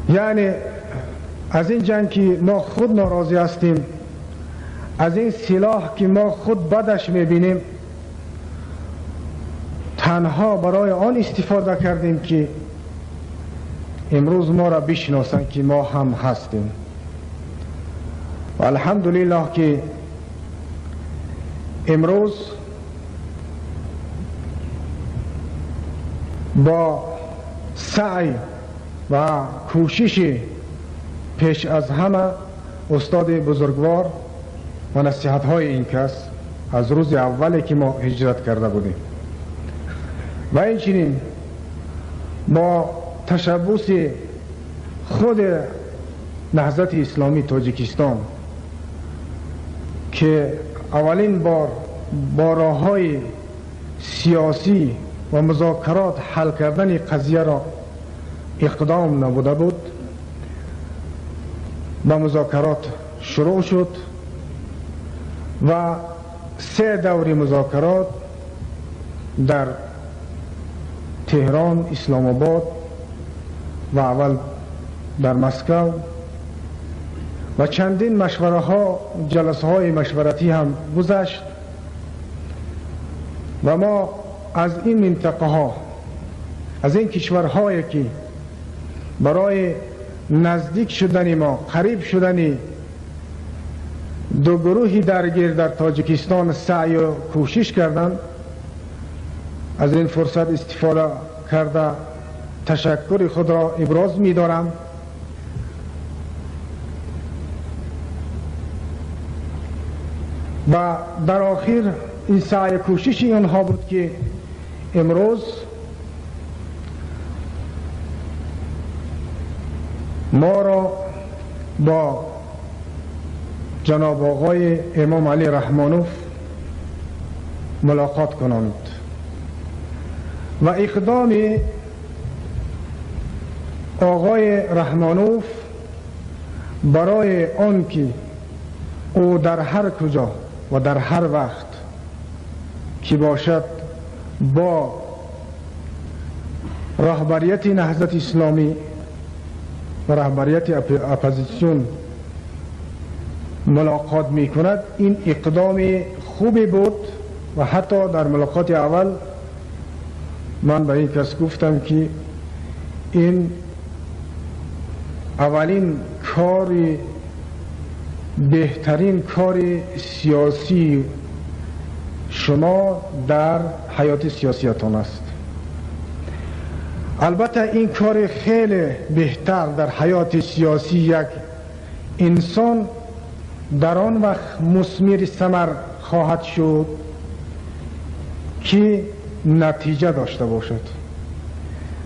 یعنی از این جنگ که ما خود ناراضی هستیم، از این سلاح که ما خود بدش میبینیم، تنها برای آن استفاده کردیم که امروز ما را بشناسند که ما هم هستیم. و الحمدلله که امروز با سعی و کوشش پیش از همه استاد بزرگوار و نصیحت های این کس از روز اولی که ما هجرت کرده بودیم و اینچنین با تشبث خود نهضت اسلامی تاجیکستان که اولین بار با راه‌های سیاسی و مذاکرات حل کردن قضیه را اقدام نبوده بود، با مذاکرات شروع شد و 3 دور مذاکرات در تهران، اسلام آباد و اول در مسکو و چندین مشوره ها، جلسه های مشورتی هم گذشت و ما از این منطقه ها، از این کشورهایی که برای نزدیک شدن ما، قریب شدن دو گروهی درگیر در تاجیکستان سعی و کوشش کردند، از این فرصت استفاده کرده تشکر خود را ابراز می دارم. و در آخر این سعی کوشش آنها بود که امروز ما را با جناب آقای امام علی رحمانوف ملاقات کنند و اقدام آقای رحمانوف برای آن که او در هر کجا و در هر وقت که باشد با رهبریت نهضت اسلامی و رهبریت اپوزیسیون ملاقات می کند، این اقدام خوبی بود و حتی در ملاقات اول من به این کس گفتم که این اولین کار، بهترین کار سیاسی شما در حیات سیاسیتان است. البته این کار خیلی بهتر در حیات سیاسی یک انسان در آن وقت مثمر ثمر خواهد شد که نتیجه داشته باشد،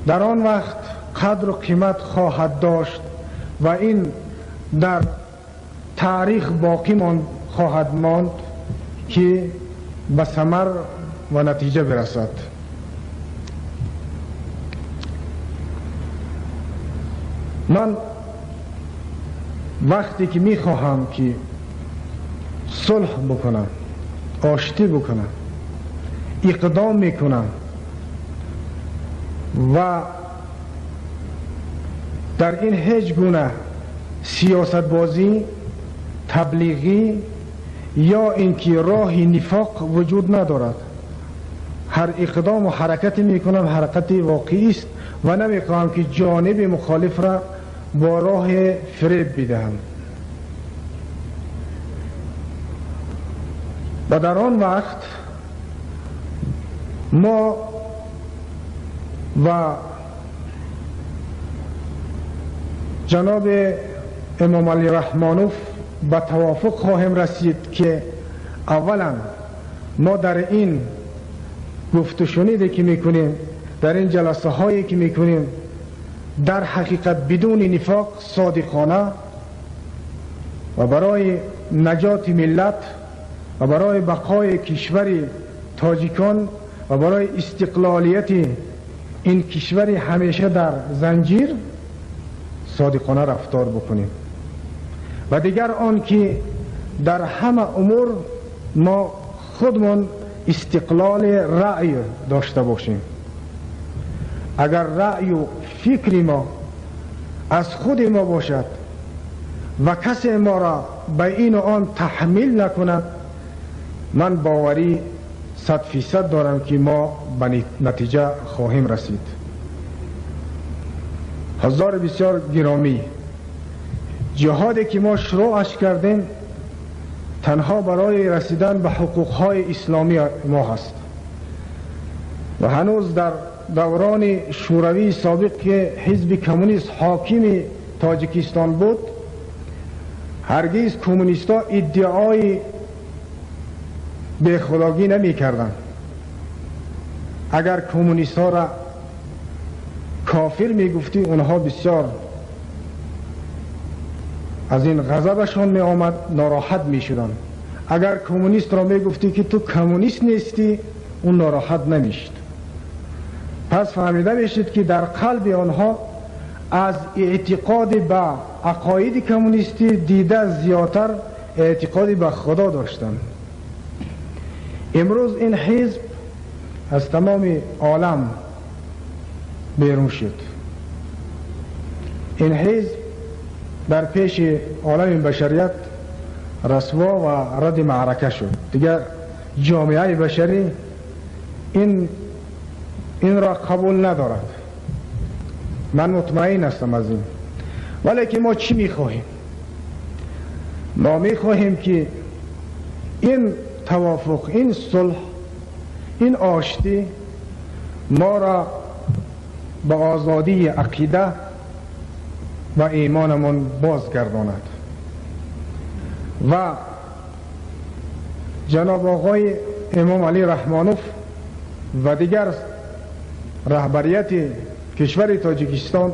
در آن وقت قدر و قیمت خواهد داشت و این در تاریخ باقی خواهد ماند که به ثمر و نتیجه برسد. من وقتی که می خواهم که صلح بکنم، آشتی بکنم، اقدام میکنم و در این هیچ گونه سیاست بازی، تبلیغی یا اینکه راه نفاق وجود ندارد. هر اقدام و حرکتی میکنم حرکت واقعی است و نمیخواهم که جانب مخالف را با راه فریب بدهم. و در آن وقت ما و جناب امام علی رحمانوف به توافق خواهیم رسید که اولا ما در این گفت و شنیدی که میکنیم، در این جلسه هایی که میکنیم، در حقیقت بدون نفاق، صادقانه و برای نجات ملت و برای بقای کشور تاجیکان و برای استقلالیت این کشور همیشه در زنجیر صادقانه رفتار بکنیم و دیگر آن که در همه امور ما خودمون استقلال رأی داشته باشیم. اگر رأی و فکر ما از خود ما باشد و کسی ما را به این و آن تحمیل نکند، من باوری 100% دارم که ما به نتیجه خواهیم رسید. حضار بسیار گرامی، جهادی که ما شروعش کردیم تنها برای رسیدن به حقوقهای اسلامی ما هست و هنوز در دوران شوروی سابق که حزب کمونیست حاکم تاجیکستان بود، هرگز کمونیستا ادعای بیخودی نمی کردن. اگر کمونیستا را کافر می گفتی اونها بسیار از این غضبشان می آمد، ناراحت می شدن. اگر کمونیست را می گفتی که تو کمونیست نیستی، اون ناراحت نمی شد. پس فهمیده میشد که در قلب آنها از اعتقاد به عقاید کمونیستی دیده زیادتر اعتقادی به خدا داشتند. امروز این حزب از تمام عالم بیرون شد. این حزب در پیش عالم بشریت رسوا و رد معرکه شد. دیگر جامعه بشری این را قبول ندارد. من مطمئن هستم از این. ولی که ما چی میخواهیم؟ ما میخواهیم که این توافق، این صلح، این آشتی ما را به آزادی عقیده و ایمانمون بازگرداند و جناب آقای امام علی رحمانوف و دیگر رهبریت کشور تاجیکستان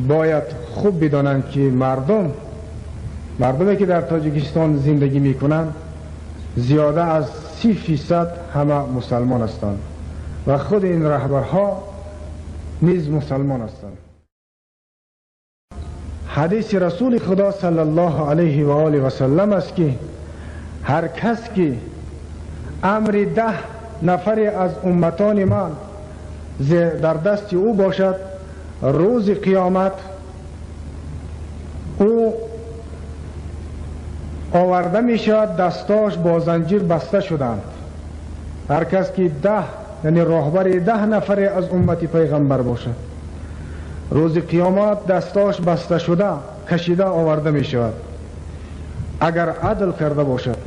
باید خوب بدانند که مردمی که در تاجیکستان زندگی میکنند زیاده از 30% همه مسلمان هستند و خود این رهبرها نیز مسلمان هستند. حدیث رسول خدا صلی الله علیه و آله و سلم است که هر کس که امر 10 نفر از امتان من در دست او باشد، روز قیامت او آورده می شود، دستاش با زنجیر بسته شدند. هر کس که 10 یعنی راهبر 10 نفر از امت پیغمبر باشد، روز قیامت دستاش بسته شده کشیده آورده می شود. اگر عدل کرده باشد،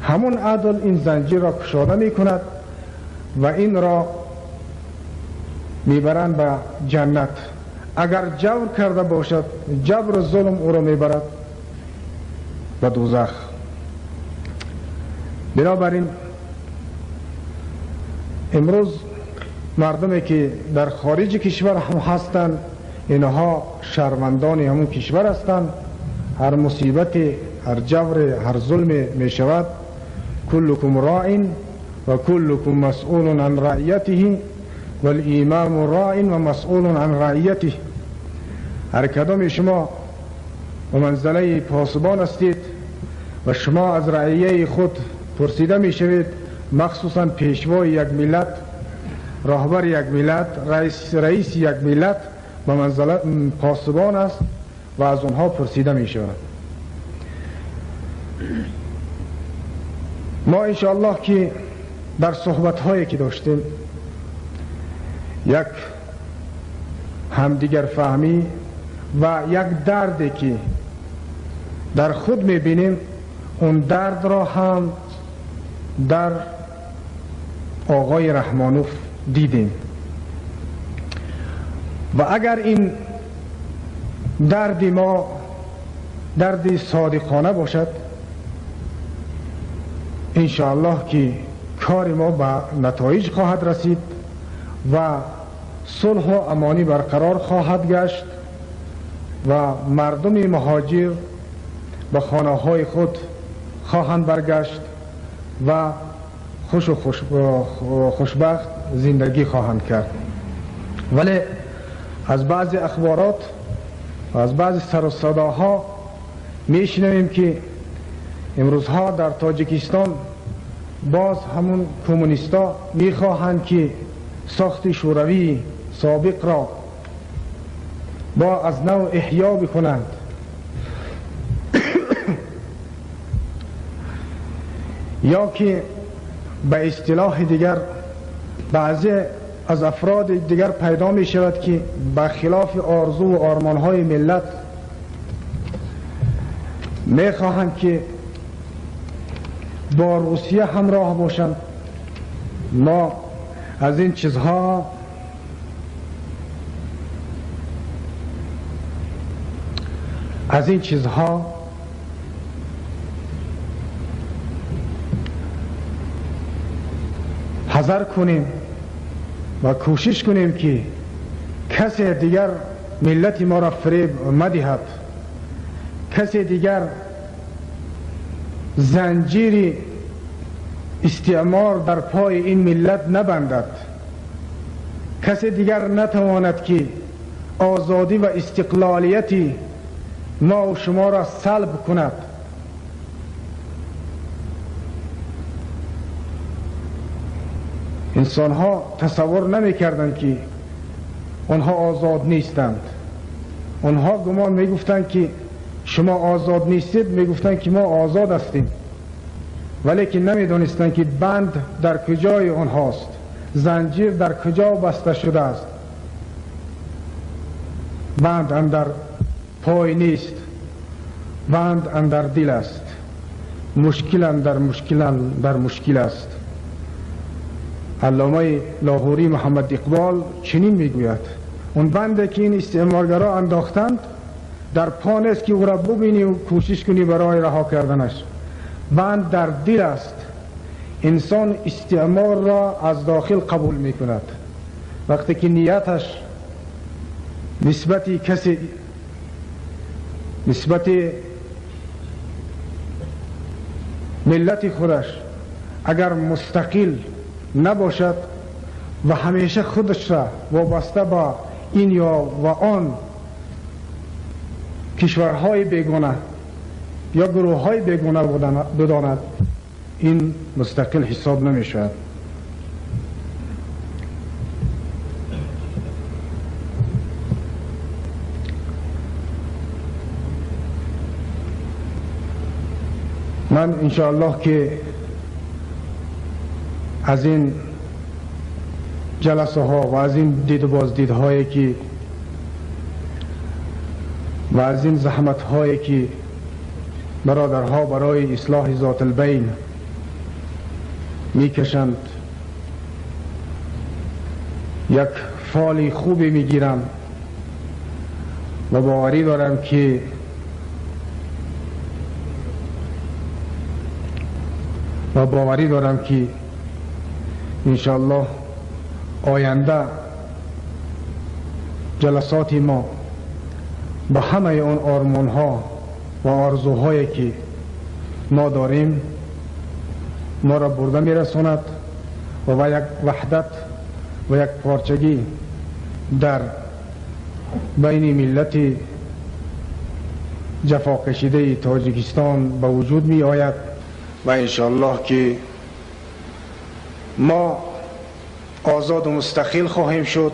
همون عدل این زنجیر را کشاده می کند و این را میبرند به جنت. اگر جور کرده باشد، جبر و ظلم او را میبرد به دوزخ. بنابراین امروز مردمی که در خارج کشور هم هستند، اینها شهروندان همون کشور هستند. هر مصیبت، هر جور، هر ظلم می شود، کلکم راع و کلکم مسئول عن رعیته والامام راع و مسئول عن رعیته. هر کدام شما و منزله پاسبان هستید و شما از رعیه خود پرسیده می شوید، مخصوصا پیشوای یک ملت، راهبر یک ملت، رئیس یک ملت به منزله پاسبان است و از اونها پرسیده می شود. ما انشاءالله که در صحبت هایی که داشتیم یک همدیگر فهمی و یک دردی که در خود می بینیم، اون درد را هم در آقای رحمانوف دیدیم و اگر این درد ما درد صادقانه باشد، انشاءالله که کار ما به نتایج خواهد رسید و صلح و امانی برقرار خواهد گشت و مردم مهاجر به خانه های خود خواهند برگشت و خوش و خوشبخت زندگی خواهند کرد. ولی از بعض اخبارات و از بعض سر و صداها میشنویم که امروزها در تاجیکستان باز همون کمونیستا میخواهند که ساخت شوروی سابق را با از نو احیا بکنند. یا که به اصطلاح دیگر بعضی از افراد دیگر پیدا می شود که به خلاف آرزو و آرمانهای ملت می خواهند که با روسیه همراه باشند. ما از این چیزها حذر کنیم و کوشش کنیم که کسی دیگر ملت ما را فریب مدهد، کسی دیگر زنجیر استعمار در پای این ملت نبندد، کسی دیگر نتواند که آزادی و استقلالیت ما و شما را سلب کند. انسان ها تصور نمی کردند که آنها آزاد نیستند. آنها گمان می گفتند که شما آزاد نیستید، می گفتند که ما آزاد هستیم، ولی که نمی دانستند که بند در کجای آنهاست، زنجیر در کجا بسته شده است. بند اندر پای نیست، بند اندر دل است، مشکل اندر مشکل است. علامه لاهوری محمد اقبال چنین میگوید: اون بنده که این استعمارگرا انداختند در پا نیست که او را ببینی و کوشش کنی برای رها کردنش، بند در دل است. انسان استعمار را از داخل قبول میکند. وقتی که نیتش نسبت ملت خودش اگر مستقل نباشد و همیشه خودش را وابسته با این یا و آن کشورهای بیگانه یا گروههای بیگانه بداند، این مستقل حساب نمی شود. من انشاءالله که از این جلسه ها و از این دید و بازدیدهایی که و از این زحمت هایی که برادرها برای اصلاح ذات البین میکشند یک فال خوبی میگیرم و باوری دارم که انشاءالله آینده جلسات ما با همه اون آرمان ها و آرزوهایی که ما داریم ما را برده میرساند و یک وحدت و یک پارچگی در بین ملت جفا کشیده تاجیکستان به وجود می آید و انشاءالله که ما آزاد و مستقل خواهیم شد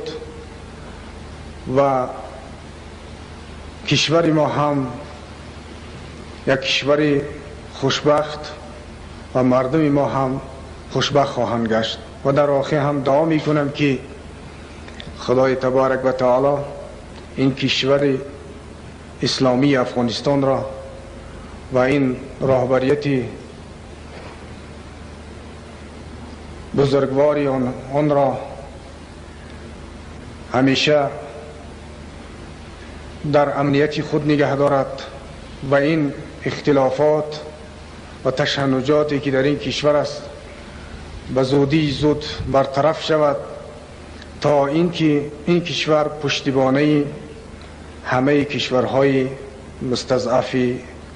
و کشور ما هم یک کشور خوشبخت و مردم ما هم خوشبخت خواهند گشت. و در آخر هم دعا می کنم که خدای تبارک و تعالی این کشور اسلامی افغانستان را و این راهبریت بزرگواری آن را همیشه در امنیت خود نگه دارد و این اختلافات و تشنجاتی که در این کشور است به زود برطرف شود تا اینکه این کشور پشتیبانی همه کشورهای مستضعف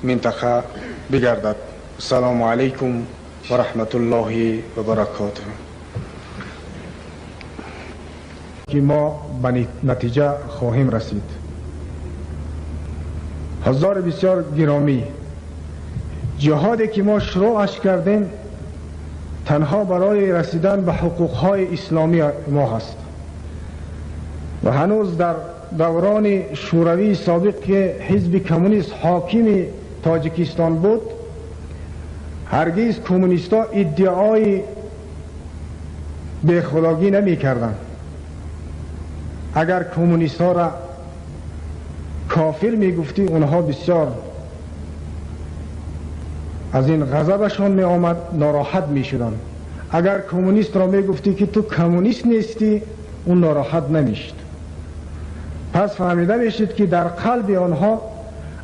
منطقه بگردد. السلام علیکم و رحمت الله و برکاته. که ما به نتیجه خواهیم رسید. حضار بسیار گرامی، جهادی که ما شروعش کردیم تنها برای رسیدن به حقوقهای اسلامی ما هست و هنوز در دوران شوروی سابق که حزب کمونیست حاکم تاجیکستان بود، هرگز کمونیستا ادعای بیخودی نمی کردن. اگر کمونیستا را کافر می گفتی، اونها بسیار از این غضبشان می آمد، ناراحت می شدن. اگر کمونیست را می گفتی که تو کمونیست نیستی، اون ناراحت نمی شد. پس فهمیده می شد که در قلب آنها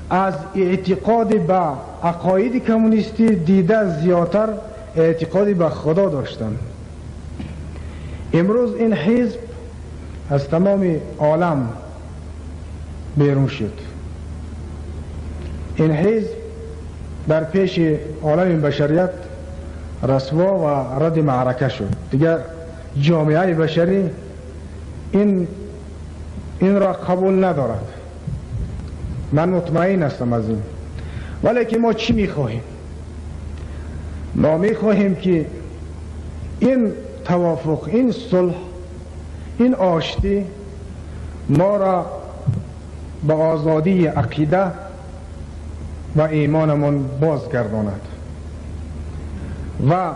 از اعتقاد به عقاید کمونیستی دیده زیادتر اعتقاد به خدا داشتند. امروز این حزب از تمام عالم بیرون شد. این حزب در پیش عالم بشریت رسوا و رد معرکه شد. دیگر جامعه بشری این را قبول ندارد. من مطمئن هستم از این. ولی که ما چی میخواهیم؟ ما میخواهیم که این توافق، این صلح، این آشتی ما را به آزادی عقیده و ایمانمون بازگرداند و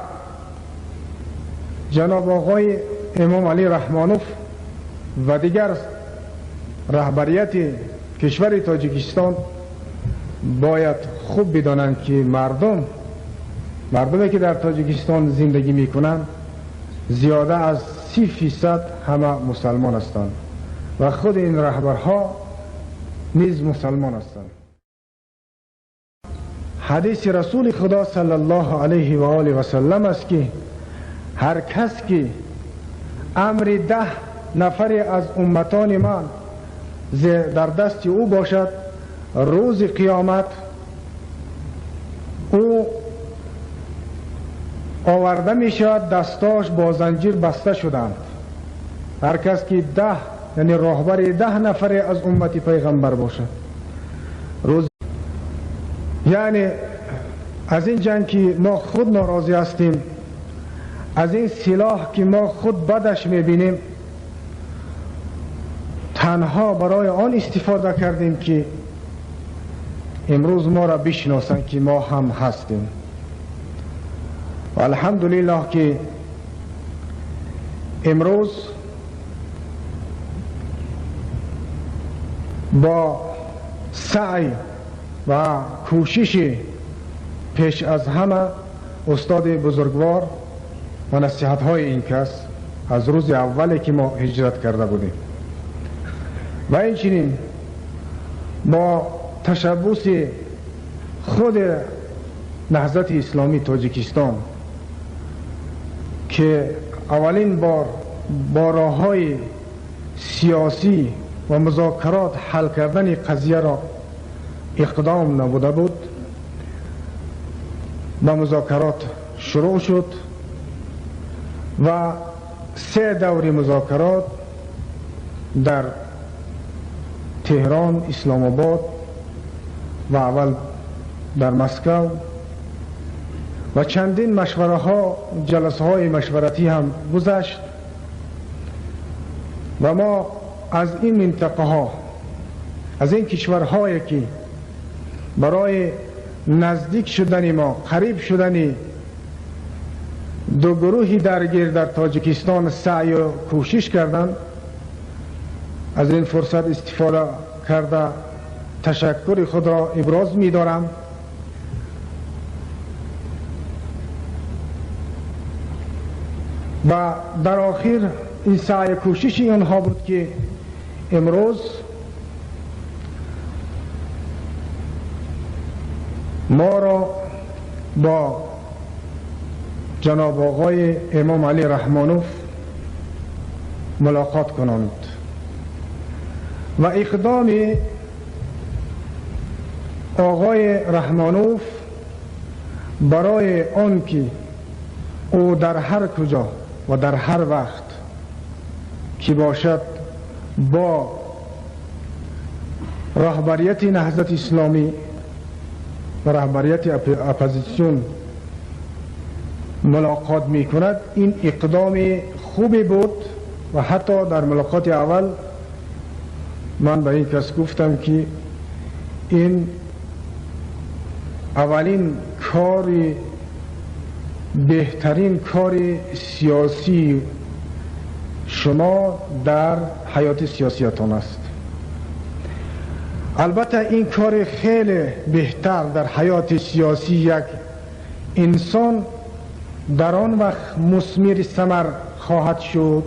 جناب آقای امام علی رحمانوف و دیگر رهبریت کشور تاجیکستان باید خوب بدانند که مردمی که در تاجیکستان زندگی میکنند زیاده از 30% همه مسلمان هستند و خود این رهبرها نیز مسلمان هستند. حدیث رسول خدا صلی الله علیه و آله و سلم است که هر کس که امر 10 نفر از امتان من در دست او باشد، روز قیامت او آورده می شود، دستاش با زنجیر بسته شدند. هر کس که 10 یعنی راهبر 10 نفر از امت پیغمبر باشد، روز یعنی از این جنگ که ما خود ناراضی هستیم، از این سلاح که ما خود بدش می بینیم، تنها برای آن استفاده کردیم که امروز ما را بشناسند که ما هم هستیم. و الحمدلله که امروز با سعی و کوشش پیش از همه استاد بزرگوار و نصیحت های این کس از روز اولی که ما هجرت کرده بودیم و اینچنین با تشبث خود نهضت اسلامی تاجیکستان که اولین بار با راه‌های سیاسی و مذاکرات حل کردن قضیه را اقدام نبوده بود، با مذاکرات شروع شد و 3 دور مذاکرات در تهران، اسلام آباد و اول در مسکو و چندین مشوره ها، جلسه های مشورتی هم گذشت و ما از این منطقه ها، از این کشورهایی که برای نزدیک شدن ما، قریب شدن دو گروهی درگیر در تاجیکستان سعی و کوشش کردند، از این فرصت استفاده کرده تشکر خود را ابراز می دارم. و در آخر این سعی کوشش آنها بود که امروز ما را با جناب آقای امام علی رحمانوف ملاقات کنند و اقدام آقای رحمانوف برای آن که او در هر کجا و در هر وقت که باشد با رهبریت نهضت اسلامی و رهبریت اپوزیسیون ملاقات می کند، این اقدام خوبی بود و حتی در ملاقات اول من به این کس گفتم که این اولین کار، بهترین کار سیاسی شما در حیات سیاسیتان است. البته این کار خیلی بهتر در حیات سیاسی یک انسان در آن وقت مثمر ثمر خواهد شد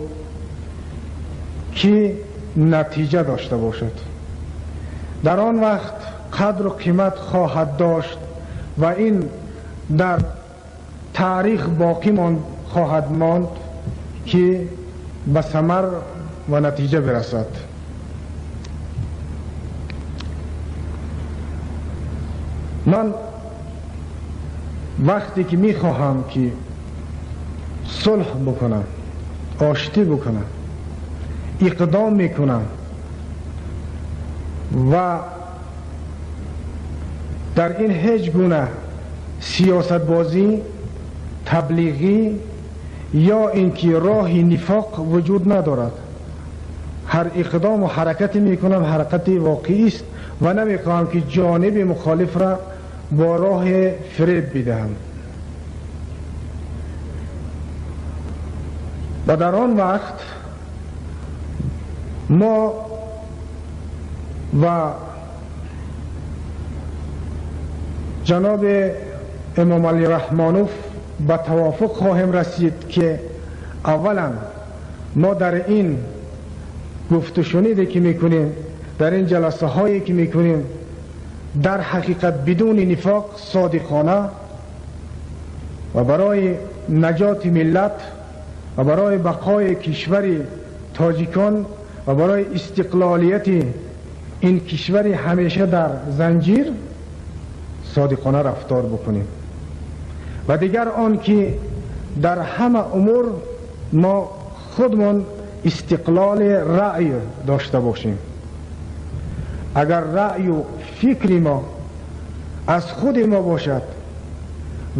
که نتیجه داشته باشد، در آن وقت قدر و قیمت خواهد داشت و این در تاریخ باقی خواهد ماند که به ثمر و نتیجه برسد. من وقتی که می خواهم که صلح بکنم، آشتی بکنم، اقدام میکنم و در این هیچ گونه سیاست بازی، تبلیغی یا اینکه راه نفاق وجود ندارد. هر اقدام و حرکتی میکنم حرکت واقعی است و نمیخواهم که جانب مخالف را با راه فریب بدهم. و در آن وقت ما و جناب امام علی رحمانوف به توافق خواهیم رسید که اولا ما در این گفت و شنیدی که میکنیم، در این جلسه هایی که میکنیم، در حقیقت بدون نفاق، صادقانه و برای نجات ملت و برای بقای کشور تاجیکان و برای استقلالیت این کشور همیشه در زنجیر صادقانه رفتار بکنیم و دیگر آن که در همه امور ما خودمون استقلال رأی داشته باشیم. اگر رأی و فکر ما از خود ما باشد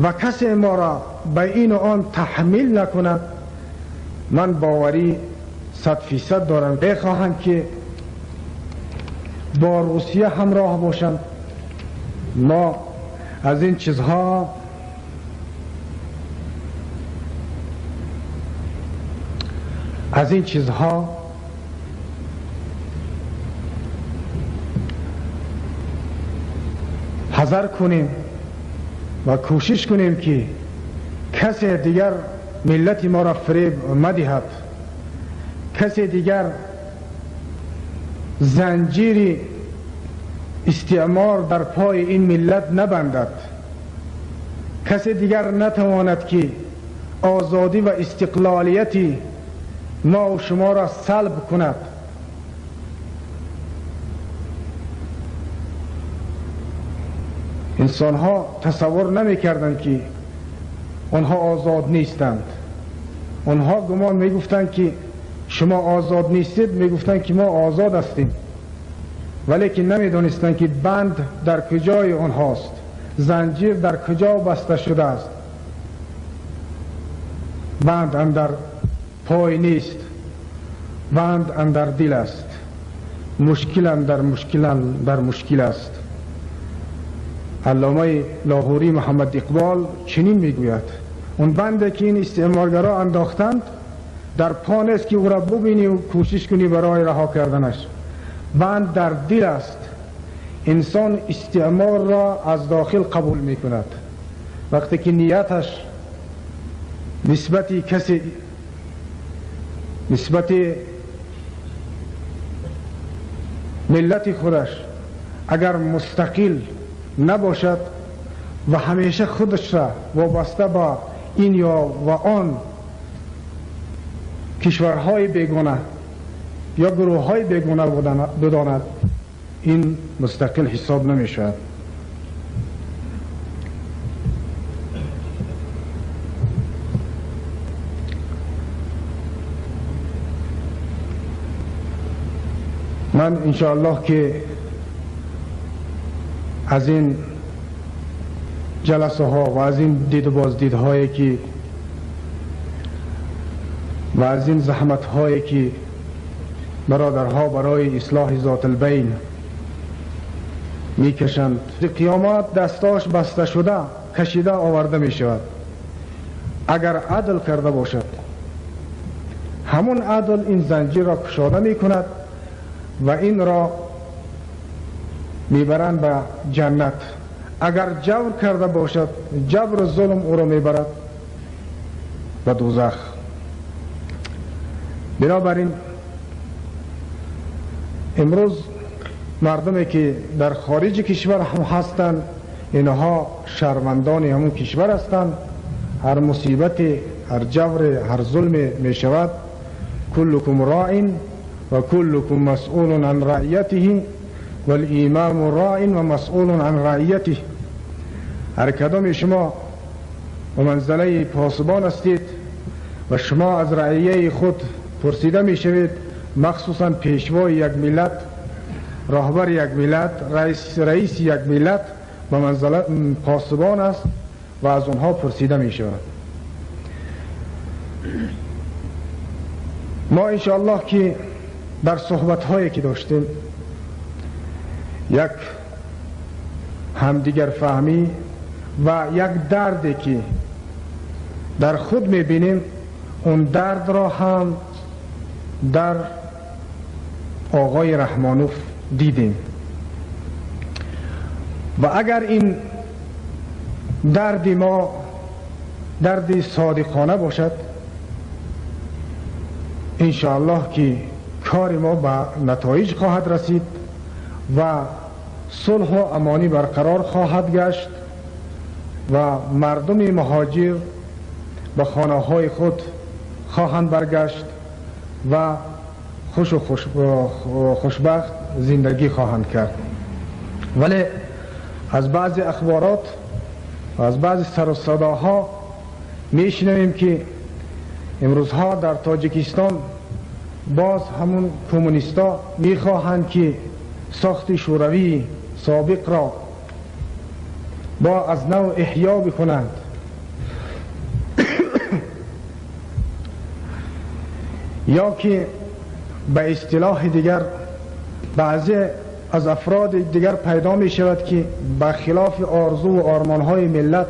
و کسی ما را به این و آن تحمیل نکند، من باوری 100% دارم بخواهم که با روسیه همراه باشم. ما از این چیزها حذر کنیم و کوشش کنیم که کسی دیگر ملت ما را فریب مدهد، کسی دیگر زنجیر استعمار در پای این ملت نبندد، کسی دیگر نتواند که آزادی و استقلالیت ما و شما را سلب کند. انسان ها تصور نمی کردند که آنها آزاد نیستند. آنها گمان می گفتند که شما آزاد نیستید، می گفتند که ما آزاد هستیم، ولی که نمی دانستند که بند در کجای آنهاست، زنجیر در کجا بسته شده است. بند اندر پای نیست، بند اندر دل است، مشکل در مشکل است. علامه لاهوری محمد اقبال چنین میگوید: اون بنده که این استعمارگرا انداختند در پا نیست که او را ببینی و کوشش کنی برای رها کردنش، بند در دل است. انسان استعمار را از داخل قبول میکند. وقتی که نیتش نسبت ملت خودش اگر مستقل نباشد و همیشه خودش را وابسته با این یا و آن کشورهای بیگانه یا گروههای بیگانه بداند، این مستقل حساب نمی شود. من انشاءالله که از این جلسه ها و از این دید و بازدیدهایی که و از این زحمت هایی که برادرها برای اصلاح ذات البین میکشند. قیامت دستاش بسته شده کشیده آورده می شود. اگر عدل کرده باشد همون عدل این زنجیر را کشاده می کند و این را میبرند به جنت. اگر جور کرده باشد جبر و ظلم او را میبرد به دوزخ. بنابراین امروز مردمی که در خارج کشور هم هستند اینها شهروندان همون کشور هستند. هر مصیبت، هر جور، هر ظلم می شود کلکم راع و کلکم مسئول عن رعیته و الامام راع و مسئول عن رعیته. هر کدام شما و منزله پاسبان هستید و شما از رعیه خود پرسیده می شوید، مخصوصا پیشوای یک ملت، راهبر یک ملت، رئیس یک ملت و منزله پاسبان است و از اونها پرسیده می شود. ما انشاءالله که در صحبت هایی که داشتیم یک همدیگر فهمی و یک دردی که در خود می بینیم اون درد را هم در آقای رحمانوف دیدیم و اگر این درد ما درد صادقانه باشد انشاءالله که کار ما به نتایج خواهد رسید و صلح و امانی برقرار خواهد گشت و مردم مهاجر به خانه های خود خواهند برگشت و خوش و خوشبخت زندگی خواهند کرد. ولی از بعضی اخبارات و از بعضی سر و صداها میشنویم که امروزها در تاجیکستان باز همون کمونیستا میخواهند که ساخت شوروی سابق را با از نو احیا بکنند. یا که به اصطلاح دیگر بعضی از افراد دیگر پیدا می شود که به خلاف آرزو و آرمانهای ملت